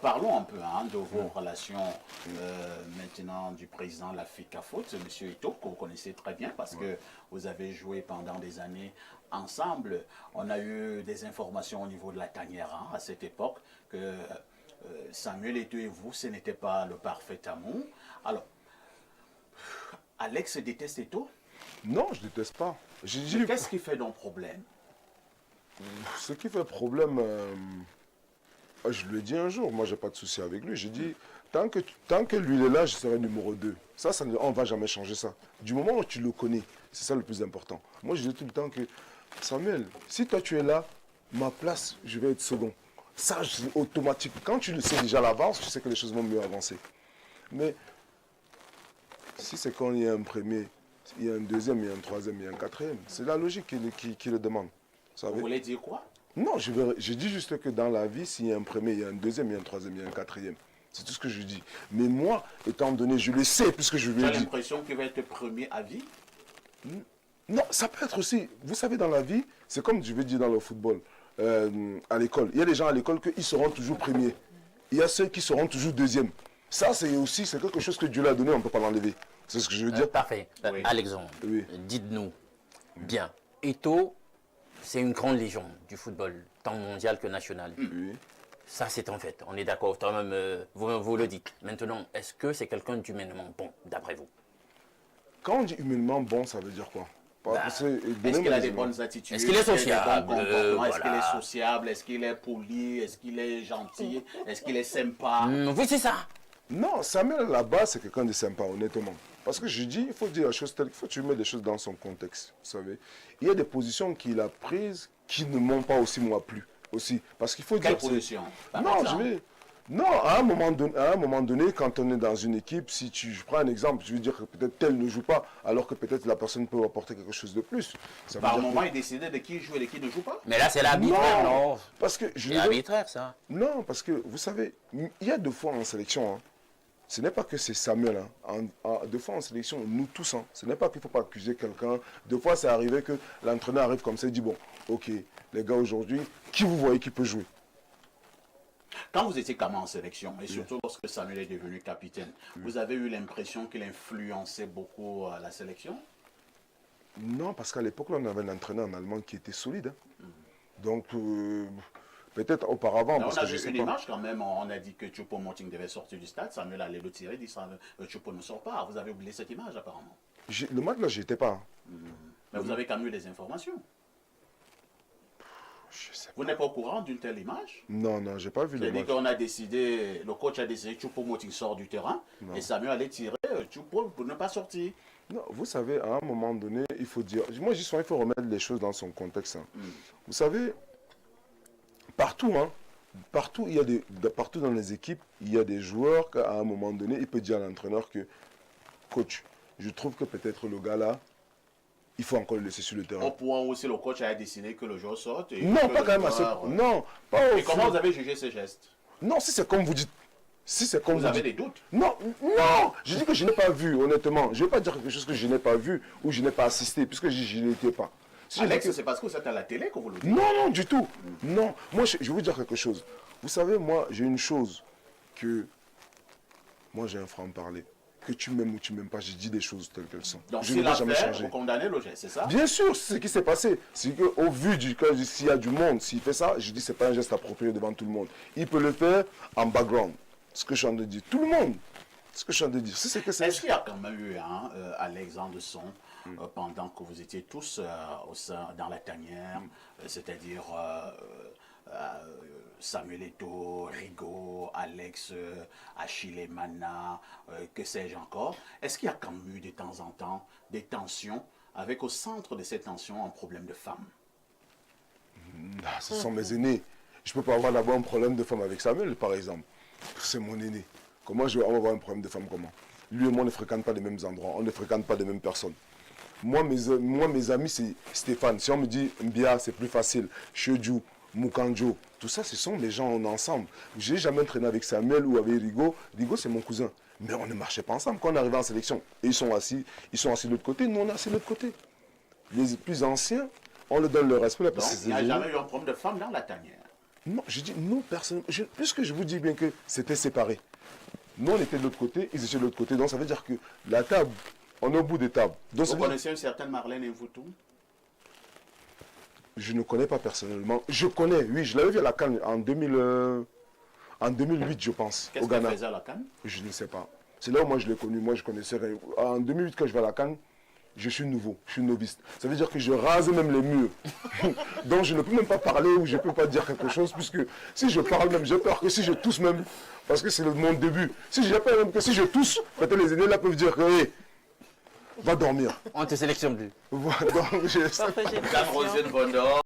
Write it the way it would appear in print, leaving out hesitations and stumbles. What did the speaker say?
parlons un peu de vos relations maintenant du président de la FECAFOOT, M. Eto'o, que vous connaissez très bien parce que vous avez joué pendant des années ensemble. On a eu des informations au niveau de la tanière à cette époque que Samuel Eto'o et vous, ce n'était pas le parfait amour. Alors, Alex déteste Eto'o? Non, je ne déteste pas. Qu'est-ce qui fait donc problème? Ce qui fait problème, je lui ai dit un jour, moi j'ai pas de souci avec lui. J'ai dit, tant que lui il est là, je serai numéro 2. Ça on ne va jamais changer ça. Du moment où tu le connais, c'est ça le plus important. Moi je dis tout le temps que, Samuel, si toi tu es là, ma place, je vais être second. Ça, c'est automatique. Quand tu le sais déjà à l'avance, tu sais que les choses vont mieux avancer. Mais si c'est quand il y a un premier, il y a un deuxième, il y a un troisième, il y a un quatrième, c'est la logique qui le demande. Vous voulez dire quoi? Non, je dis juste que dans la vie, s'il y a un premier, il y a un deuxième, il y a un troisième, il y a un quatrième. C'est tout ce que je dis. Mais moi, étant donné, je le sais, puisque je lui ai dit... Tu as l'impression qu'il va être premier à vie? Non, ça peut être aussi... Vous savez, dans la vie, c'est comme je vais dire dans le football, à l'école. Il y a des gens à l'école qui seront toujours premiers. Il y a ceux qui seront toujours deuxièmes. Ça, c'est aussi quelque chose que Dieu l'a donné, on ne peut pas l'enlever. C'est ce que je veux dire. Parfait. Oui. Alexandre, dites-nous, bien, Eto'o, c'est une grande légende du football, tant mondial que national. Oui. Ça, c'est en fait, on est d'accord, même vous le dites. Maintenant, est-ce que c'est quelqu'un d'humainement bon, d'après vous? Quand on dit humainement bon, ça veut dire quoi? Est-ce qu'il a des bonnes attitudes? Est-ce qu'il est sociable? Est-ce qu'il est sociable? Est-ce qu'il est poli? Est-ce qu'il est gentil? Est-ce qu'il est sympa? Oui, c'est ça. Non, Samuel, là-bas, c'est quelqu'un de sympa, honnêtement. Parce que je dis, il faut dire la chose telle, il faut que tu mets les choses dans son contexte, vous savez. Il y a des positions qu'il a prises qui ne m'ont pas aussi, moi, plu. Aussi. Parce qu'il faut dire... Quelle position? Non, Non, à un moment donné, quand on est dans une équipe, si je prends un exemple, je veux dire que peut-être tel ne joue pas, alors que peut-être la personne peut apporter quelque chose de plus. Par moment, il décidait de qui joue et de qui ne joue pas. Mais là, c'est l'arbitraire, non? Parce que c'est arbitraire, ça. Non, parce que, vous savez, il y a deux fois en sélection, ce n'est pas que c'est Samuel. Deux fois en sélection, nous tous. Ce n'est pas qu'il ne faut pas accuser quelqu'un. Deux fois, c'est arrivé que l'entraîneur arrive comme ça et dit, bon, ok, les gars, aujourd'hui, qui vous voyez qui peut jouer? Quand vous étiez comment en sélection, et surtout lorsque Samuel est devenu capitaine, vous avez eu l'impression qu'il influençait beaucoup la sélection? Non, parce qu'à l'époque, on avait un entraîneur en Allemagne qui était solide. Donc, peut-être auparavant, parce on a vu une image quand même, on a dit que Choupo-Moting devait sortir du stade, Samuel allait le tirer, dit Choupo ne sort pas. Vous avez oublié cette image apparemment. Le match là, j'y étais pas. Mais vous avez quand même eu des informations. Je sais pas. Vous n'êtes pas au courant d'une telle image? Non, non, j'ai pas vu le match. C'est-à-dire qu'on a décidé, le coach a décidé que Choupo-Moting sort du terrain et Samuel allait tirer Choupo pour ne pas sortir. Non, vous savez, à un moment donné, il faut dire... Moi, j'y suis, il faut remettre les choses dans son contexte. Vous savez... Partout, partout, partout dans les équipes, il y a des joueurs qu'à un moment donné, il peut dire à l'entraîneur que, coach, je trouve que peut-être le gars là, il faut encore le laisser sur le terrain. Au point où si le coach a décidé que le joueur sorte. Non, pas quand même assez. Non, pas au Et comment vous avez jugé ces gestes? Non, si c'est comme vous dites. Si c'est comme vous avez des doutes? Non, non, je dis que je n'ai pas vu, honnêtement. Je ne vais pas dire quelque chose que je n'ai pas vu ou je n'ai pas assisté, puisque je n'y étais pas. Si Alex, c'est parce que vous êtes à la télé que vous le dites? Non, non, du tout. Non, moi, je vais vous dire quelque chose. Vous savez, moi, j'ai une chose que... Moi, j'ai un franc-parler. Que tu m'aimes ou tu m'aimes pas, j'ai dit des choses telles qu'elles sont. Donc, si la fait, vous condamnez le geste, c'est ça? Bien sûr, c'est ce qui s'est passé. C'est qu'au vu du cas, s'il y a du monde, s'il fait ça, je dis c'est pas un geste approprié devant tout le monde. Il peut le faire en background. Ce que je suis en train de dire. Tout le monde. Ce que je suis en train de dire. Est-ce qu'il y a quand même eu, Alexandre Son, pendant que vous étiez tous dans la tanière, c'est-à-dire Samuel Eto'o, Rigaud, Alex, Achille Mana, que sais-je encore, est-ce qu'il y a quand même eu de temps en temps des tensions, avec au centre de ces tensions un problème de femme? Ce sont mes aînés. Je ne peux pas avoir d'abord un problème de femme avec Samuel, par exemple. C'est mon aîné. Comment je vais avoir un problème de femme, comment? Lui et moi, on ne fréquente pas les mêmes endroits, on ne fréquente pas les mêmes personnes. Moi, mes amis, c'est Stéphane. Si on me dit Mbia, c'est plus facile. Chedjou, Mukanjo, tout ça, ce sont les gens ensemble. Je n'ai jamais entraîné avec Samuel ou avec Rigaud. Rigaud, c'est mon cousin. Mais on ne marchait pas ensemble. Quand on arrivait en sélection, et ils sont assis de l'autre côté, nous, on est assis de l'autre côté. Les plus anciens, on leur donne le respect. Donc, il n'y a jamais eu un problème de femme dans la tanière? Non, je dis non, personnellement. Puisque je vous dis bien que c'était séparé. Nous, on était de l'autre côté, ils étaient de l'autre côté. Donc, ça veut dire que la table, on est au bout des tables. Donc, Vous connaissez une certaine Marlène Mvutu? je ne connais pas personnellement. Je connais, oui, je l'avais vu à la CAN en 2008, je pense, Qu'est-ce au qu'elle Ghana. faisait à la CAN? Je ne sais pas. C'est là où moi je l'ai connu. Moi, je connaissais rien. En 2008, quand je vais à la CAN, je suis nouveau, je suis novice. Ça veut dire que je rase même les murs. Donc, je ne peux même pas parler ou je ne peux pas dire quelque chose, puisque si je parle même, j'ai peur que si je tousse même, parce que c'est mon début. Si j'ai peur même que si je tousse, peut-être les aînés là peuvent dire que, hey, va dormir. On te sélectionne plus. Voilà, donc, Parfait, j'ai une Jeanne question. Rosine Bondor.